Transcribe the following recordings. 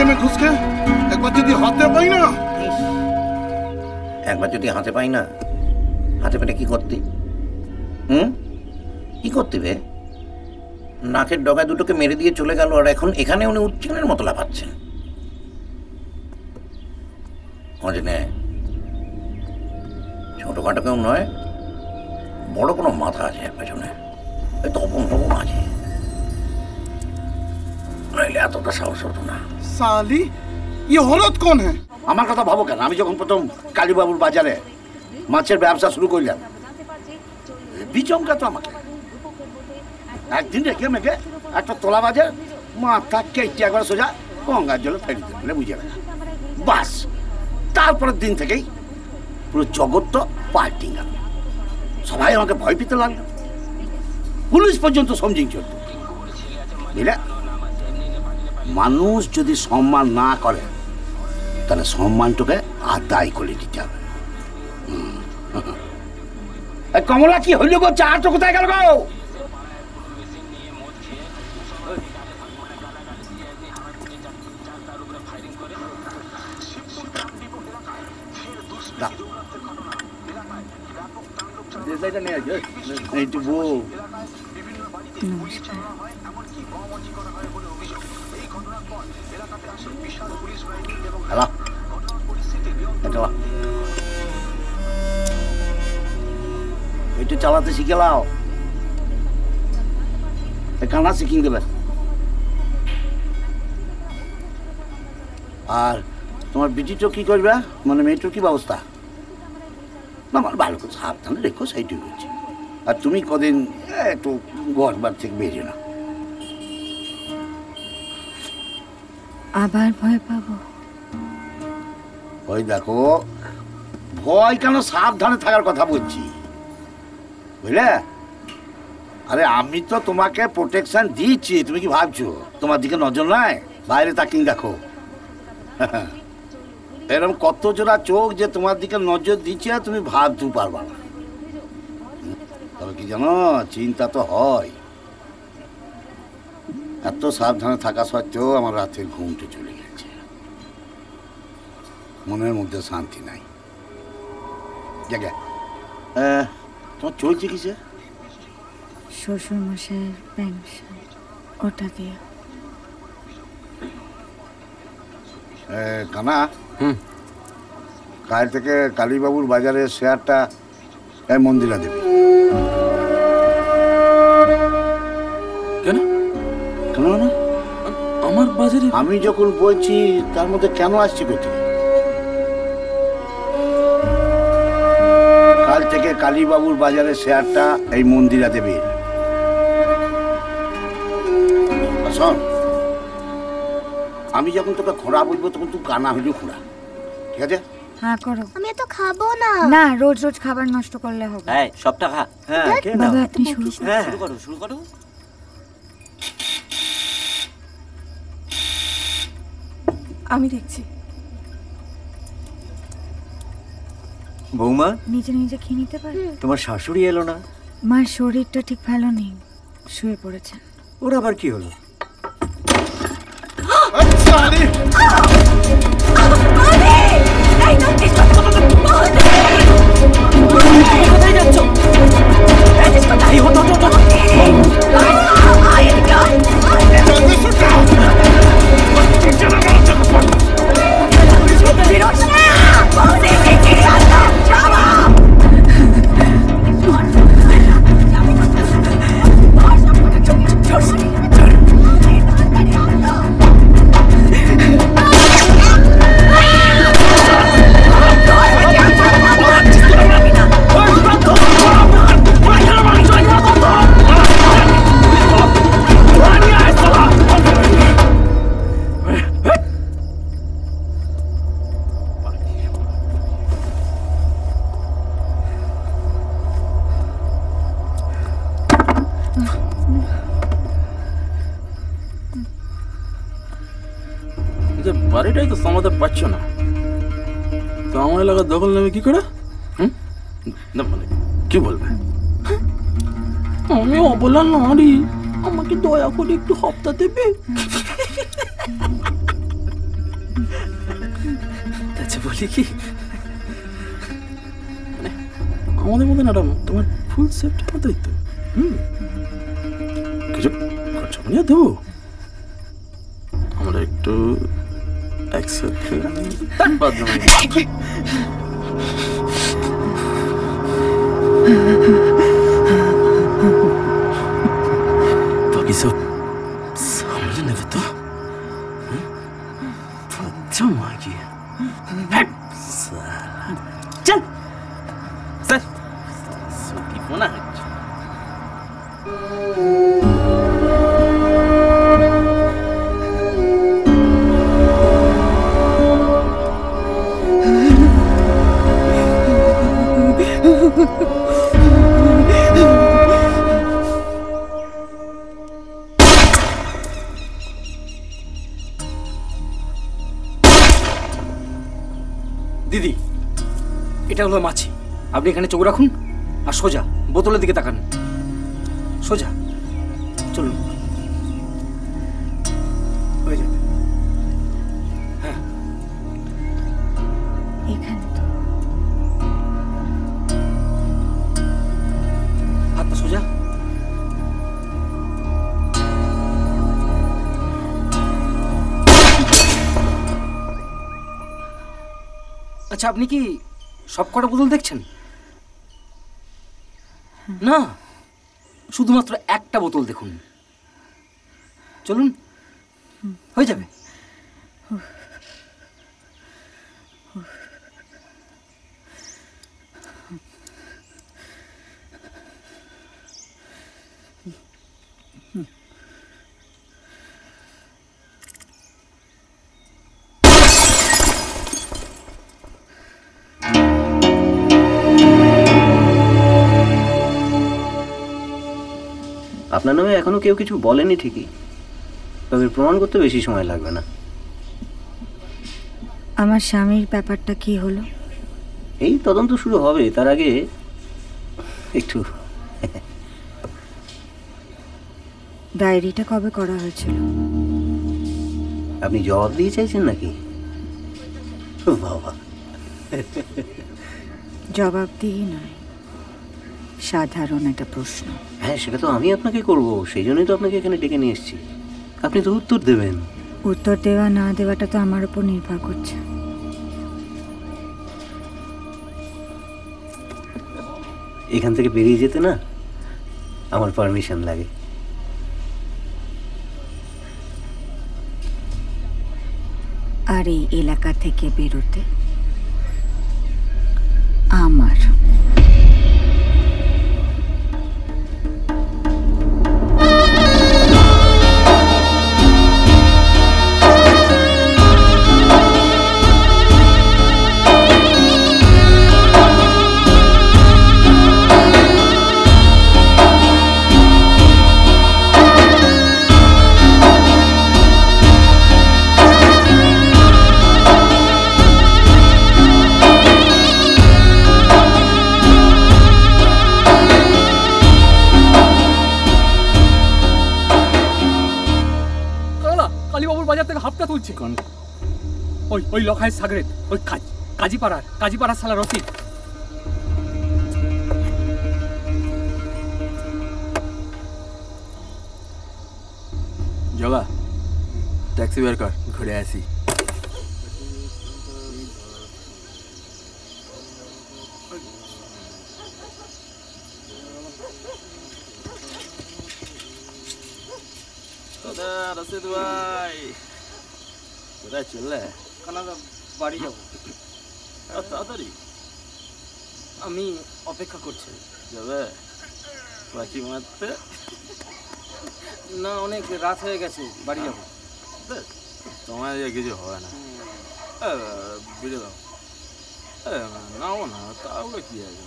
में घुस के एक बार যদি হাতে পাই না একবার যদি হাতে পাই না হাতে পেলে কি করতে কি করতে বে নাকের ডগায় দুটোকে মেরে দিয়ে চলে গেল আর এখন এখানে উনি উচ্চনের মতো লাফাচ্ছেন অজনে ছোটখাটো কেউ নয় বড় কোনো মাথা আছে এর পেছনে তপন টপন আছে নইলে এতটা সাহস হতো না साली ये औरत कौन है আমার কথা ভাবো কেন আমি যখন প্রথম কালীবাবুর বাজারে মাছের ব্যবসা শুরু করলাম বিচমকা তো আমাকে একদিন রেখে মেখে একটা তোলা বাজার মাথা কেটে একবার সোজা গঙ্গার জলে ফেলে দিলে বুঝে গেল বাস তারপরের দিন থেকেই পুরো জগৎ তো পাল্টে গেল সবাই আমাকে ভয় পেতে লাগলো পুলিশ পর্যন্ত সমঝিং চলত বুঝলে মানুষ যদি সম্মান না করে তাহলে সম্মানটাকে আদায় করে দিতে হবে কমলা কি হইল গো চাটা কোথায় গেল গো একটু চালাতে শিখে লাও কানা শিখিয়ে দেবে আর তোমার বিটিটা কি করবে মানে মেয়েটার কি ব্যবস্থা না আমার ভালো করে সাবধানে রেখো সেইটুকু হচ্ছে আর তুমি কদিন একটু ঘরবার থেকে বেরিয়ে না আবার ভয় পাবো ওই দেখো ভয় কেন সাবধানে থাকার কথা বলছি বুঝলে আরে আমি তো তোমাকে প্রোটেকশন দিচ্ছি তুমি কি ভাবছো তোমার দিকে নজর নাই বাইরে তাকিয়ে দেখো এরকম কত জোড়া চোখ যে তোমার দিকে নজর দিচ্ছে তুমি ভাবতেও পারবা না তবে কি জানো চিন্তা তো হয় এত সাবধানে থাকা সত্ত্বেও আমার রাতের ঘুমটা চলে গেছে মনের মধ্যে শান্তি নাই জায়গা তোমার চলছে কিসে শ্বশুর মশাইয়ের পেনশন ওটা দিয়ে কানা কাল থেকে কালীবাবুর বাজারের শেয়ারটা মন্দিরা দেবে কেন কেন না আমার বাজারে আমি যখন বলছি তার মধ্যে কেন আসছি কোথা কাল থেকে কালীবাবুর বাজারের শেয়ারটা এই মন্দিরা দেবে শোন আমি যখন তোকে খোঁড়া বলবো তখন তুই কানা হইলেও খোঁড়া ঠিক আছে হ্যাঁ করো আমি তো খাবো না না রোজ রোজ খাবার নষ্ট করলে হবে এই সবটা খা হ্যাঁ বাবা আপনি শুরু হ্যাঁ শুরু করো আমি দেখছি বৌমা নিজে নিজে খেয়ে নিতে পারে তোমার শাশুড়ি এলো না মার শরীরটা ঠিক ভালো নেই শুয়ে পড়েছেন ওর আবার কি হলো কোথায় যাচ্ছ বাড়িটাই তো সামাতে পাচ্ছ না তো আমার এলাকার দখল নেবে কি করে না মানে কি বলবে আমি অবলা নারী আমাকে দয়া করে একটু হপ্তা দেবে বলি কি মানে আমাদের মধ্যে ম্যাডাম তোমার ফুল সেফটি মতোই তো কিছু খরচা নিয়ে দেবো আমরা একটু বাকি সব সামলে নেবে তো মাগিয়ে চল স্যার কি মনে হচ্ছে দিদি এটা হলো মাছি আপনি এখানে চোখ রাখুন আর সোজা বোতলের দিকে তাকান সোজা চলুন হয়ে যাবে হ্যাঁ এখানে তো হাতটা সোজা আচ্ছা আপনি কি সব কটা বোতল দেখছেন না শুধুমাত্র একটা বোতল দেখুন চলুন হয়ে যাবে আপনার নামে এখনো কেউ কিছু বলেনি ঠিকই, তবে প্রমাণ করতে বেশি সময় লাগবে না। আমার স্বামীর ব্যাপারটা কি হলো? এই তদন্ত শুরু হবে, তার আগে একটু ডায়েরিটা কবে করা হয়েছিল? আপনি জবাব দিয়ে চাইছেন নাকি? বাবা, জবাব দিয়ে নয়, সাধারণ একটা প্রশ্ন। হ্যাঁ, সেটা তো আমি আপনাকে করব, সেই জন্যই তো আপনাকে এখানে ডেকে নিয়ে এসেছি। আপনি তো উত্তর দেবেন। উত্তর দেওয়া না দেওয়াটা তো আমার উপর নির্ভর করছে। এখান থেকে বেরিয়ে যেতে না আমার পারমিশন লাগে। আর এই এলাকা থেকে বেরোতে আমার। কালীবাবুর বাজার থেকে হাফটা তুলছে ওই লখায় সাগরেদ, ওই কাজীপাড়ার সালা রফিক। জগা ট্যাক্সি বের কর, ঘুরে আসি। রশিদ ভাই কোথায় চললে? বাড়ি যাবো। তাড়াতাড়ি আমি অপেক্ষা করছি। যাবে পাখি মারতে? না, অনেক রাত হয়ে গেছে, বাড়ি যাবো। তোমার কিছু হবে না, বুঝে দাও। নাও না, তাহলে কি আছে?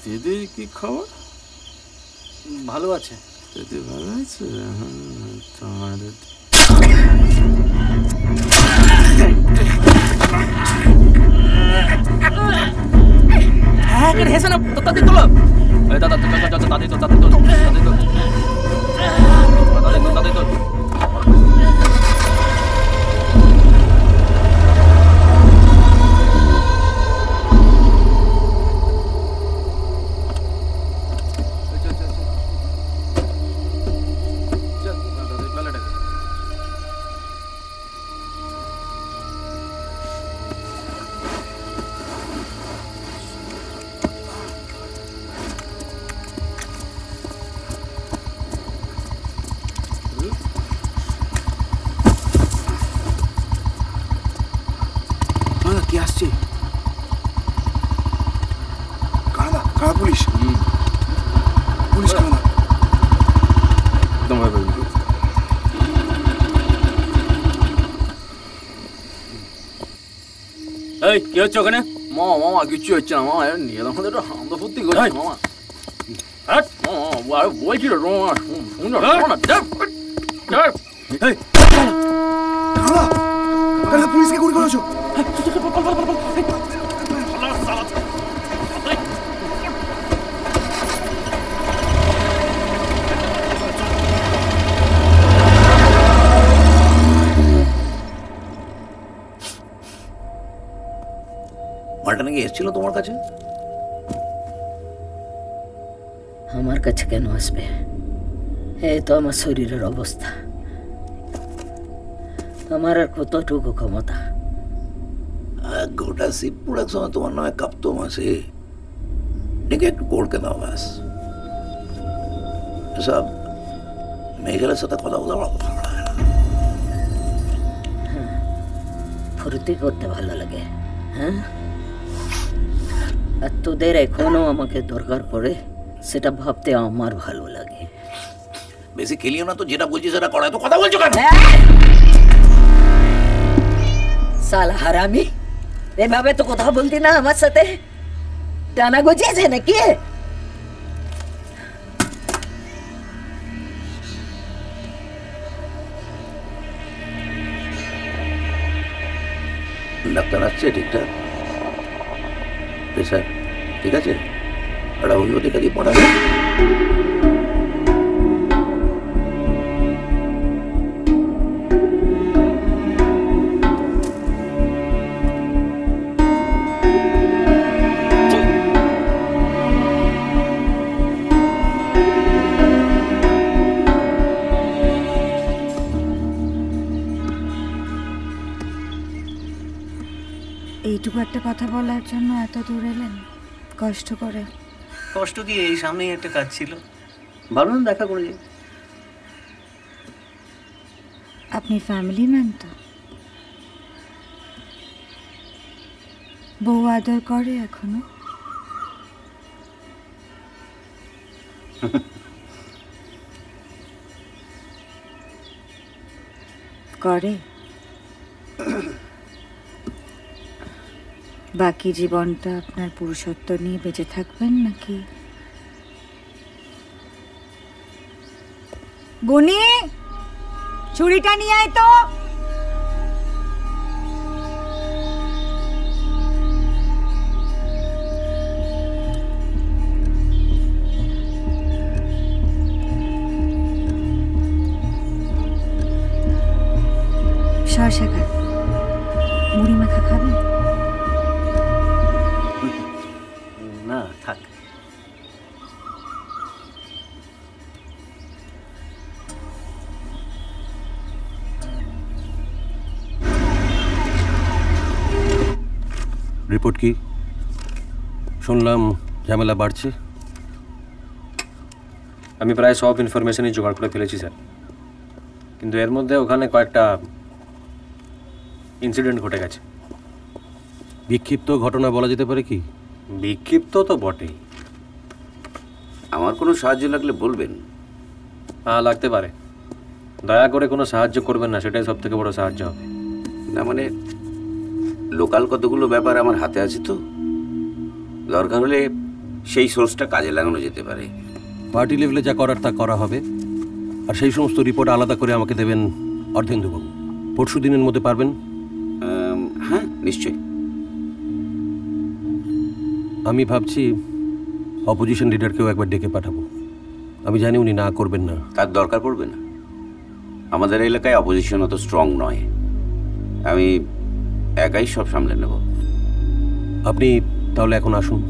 দিদির কি খবর? ভালো আছে। দিদি ভালো আছে? তোমার হ্যাঁ নাকের হেসে না তাদের তোলো এই দাদা তাদের তো কি আসছে? কারা পুলিশ? পুলিশ কারা? একদম ভাই এই কি হচ্ছে ওখানে? মামা কিছু হচ্ছে না মামা, নিয়ে আমাদের হামদা ফুর্তি করছি মামা। মামা বলছি রে মামা, শুনছো কারা পুলিশকে গুলি করেছো? মালটা নাকি এসেছিল তোমার কাছে? আমার কাছে কেন আসবে? এই তো আমার শরীরের অবস্থা, আমার আর কতটুকু ক্ষমতা? গোটা শিবপুর এক সময় তোমার নামে কাঁপতো মাসে, ডেকে একটু কোড়কে দাও ব্যাস। এসব মেঘেলের সাথে কথা বলতে আমার ভালো লাগে না। ফুর্তি করতে ভালো লাগে, হ্যাঁ? আর তোদের এখনো আমাকে দরকার পড়ে সেটা ভাবতে আমার ভালো লাগে। বেশি খেলিও না তো, যেটা বলছি সেটা করা। তো কথা বলছো কেন? সালা হারামি, এভাবে তো কথা বলতি না আমার সাথে। টানা গজিয়েছে নাকি? ডাক্তার আসছে ঠিকঠাক? প্রেশার ঠিক আছে? একটা হোমিওপ্যাথি কাজে পড়া এইটুকু একটা কথা বলার জন্য এত দূর এলেন কষ্ট করে? কষ্ট কি, এই সামনেই একটা কাজ ছিল, ভাবলাম দেখা করে যাই। আপনি ফ্যামিলি ম্যান তো? বউ আদর করে এখনো? করে? বাকি জীবনটা আপনার পুরুষত্ব নিয়ে বেঁচে থাকবেন নাকি? বনি, ছুরিটা নিয়ে আয় তো। শসা কাটবো, মুড়ি মাখা খাবেন? না থাক। রিপোর্ট কি? শুনলাম ঝামেলা বাড়ছে। আমি প্রায় সব ইনফরমেশনই জোগাড় করে ফেলেছি স্যার, কিন্তু এর মধ্যে ওখানে কয়েকটা ইনসিডেন্ট ঘটে গেছে। বিক্ষিপ্ত ঘটনা বলা যেতে পারে কি? বিক্ষিপ্ত তো বটেই। আমার কোনো সাহায্য লাগলে বলবেন। হ্যাঁ লাগতে পারে, দয়া করে কোনো সাহায্য করবেন না, সেটাই সব থেকে বড় সাহায্য হবে। না মানে লোকাল কতগুলো ব্যাপার আমার হাতে আছে, তো দরকার হলে সেই সোর্সটা কাজে লাগানো যেতে পারে। পার্টি লেভেলে যা করার তা করা হবে, আর সেই সমস্ত রিপোর্ট আলাদা করে আমাকে দেবেন অর্ধেন্দুবাবু। পরশু দিনের মধ্যে পারবেন? হ্যাঁ নিশ্চয়ই। আমি ভাবছি অপোজিশন লিডারকেও একবার ডেকে পাঠাবো। আমি জানি উনি না করবেন না। তার দরকার পড়বে না, আমাদের এলাকায় অপোজিশন অত স্ট্রং নয়, আমি একাই সব সামলে নেব। আপনি তাহলে এখন আসুন,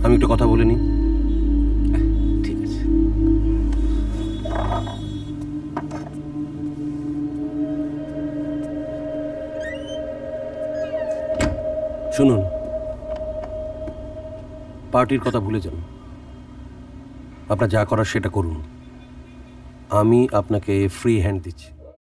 আমি একটু কথা বলে নিই। ঠিক আছে। শুনুন, পার্টির কথা ভুলে যান, আপনার যা করার সেটা করুন। আমি আপনাকে ফ্রি হ্যান্ড দিচ্ছি।